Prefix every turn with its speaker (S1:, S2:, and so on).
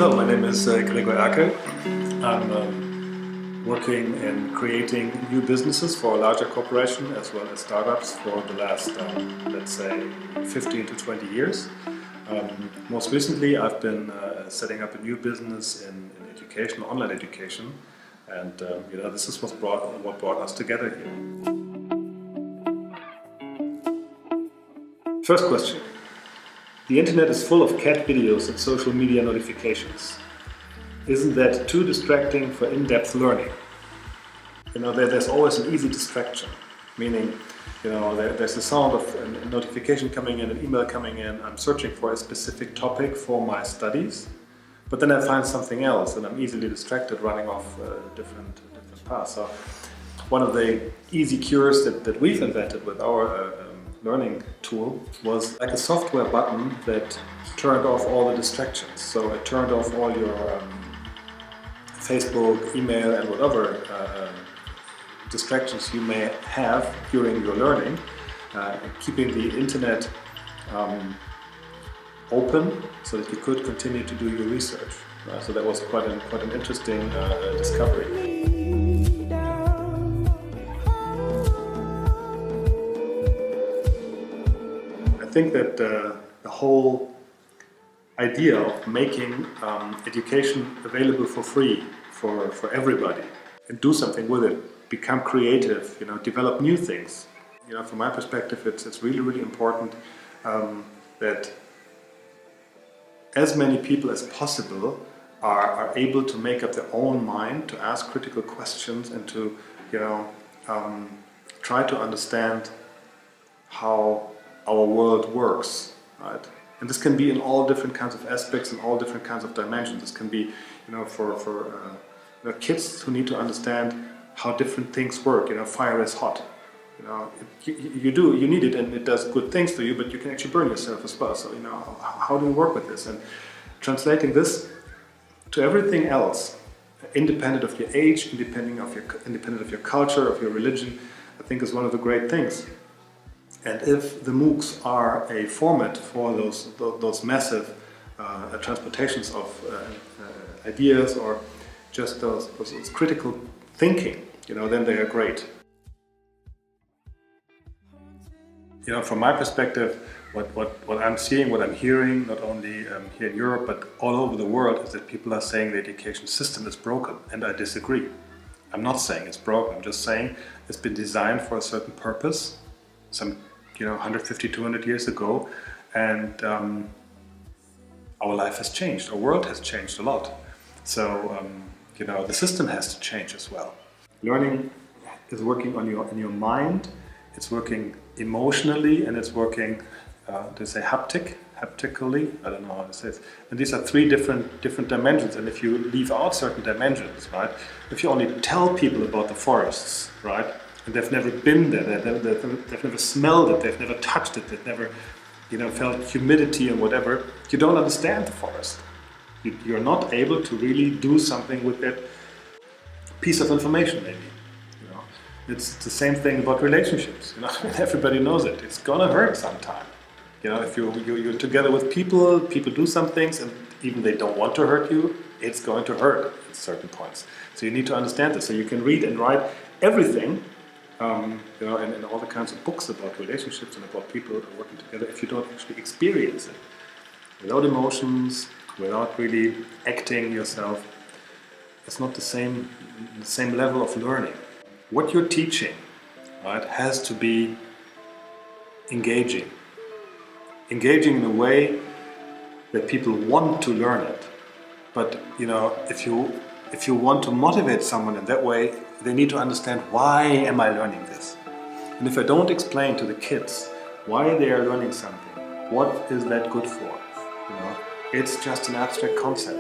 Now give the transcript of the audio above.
S1: Hello, my name is Gregor A. I'm working in creating new businesses for a larger corporation as well as startups for the last, let's say, 15 to 20 years. Most recently, I've been setting up a new business in education, online education, and this is what brought us together here. First question. The internet is full of cat videos and social media notifications. Isn't that too distracting for in-depth learning? There's always an easy distraction, meaning, there's the sound of a notification coming in, an email coming in, I'm searching for a specific topic for my studies, but then I find something else and I'm easily distracted running off different paths. So one of the easy cures that we've invented with our learning tool was like a software button that turned off all the distractions. So it turned off all your Facebook, email and whatever distractions you may have during your learning, keeping the internet open so that you could continue to do your research. So that was quite an interesting discovery. I think that the whole idea of making education available for free for everybody and do something with it, become creative, develop new things. From my perspective, it's really important that as many people as possible are able to make up their own mind, to ask critical questions and to try to understand how our world works, right? And this can be in all different kinds of aspects and all different kinds of dimensions. This can be, for kids who need to understand how different things work. Fire is hot. You need it and it does good things to you, but you can actually burn yourself as well. So, how do you work with this? And translating this to everything else, independent of your age, independent of your culture, of your religion, I think is one of the great things. And if the MOOCs are a format for those massive transportations of ideas or just those critical thinking, then they are great. From my perspective, what I'm seeing, what I'm hearing, not only here in Europe but all over the world, is that people are saying the education system is broken, and I disagree. I'm not saying it's broken, I'm just saying it's been designed for a certain purpose, some 150, 200 years ago, and our life has changed, our world has changed a lot. So, the system has to change as well. Learning is working on your mind, it's working emotionally, and it's working, they say haptically, I don't know how to say it. And these are three different dimensions, and if you leave out certain dimensions, right, if you only tell people about the forests, right, and they've never been there, they've never smelled it, they've never touched it, they've never felt humidity and whatever, you don't understand the forest. You're not able to really do something with that piece of information, maybe. It's the same thing about relationships. Everybody knows it. It's gonna hurt sometime. If you're together with people do some things, and even they don't want to hurt you, it's going to hurt at certain points. So you need to understand this. So you can read and write everything, and all the kinds of books about relationships and about people working together, if you don't actually experience it, without emotions, without really acting yourself, it's not the same level of learning. What you're teaching, right, has to be engaging in a way that people want to learn it. But if you want to motivate someone in that way, they need to understand, why am I learning this? And if I don't explain to the kids why they are learning something, what is that good for? It's just an abstract concept.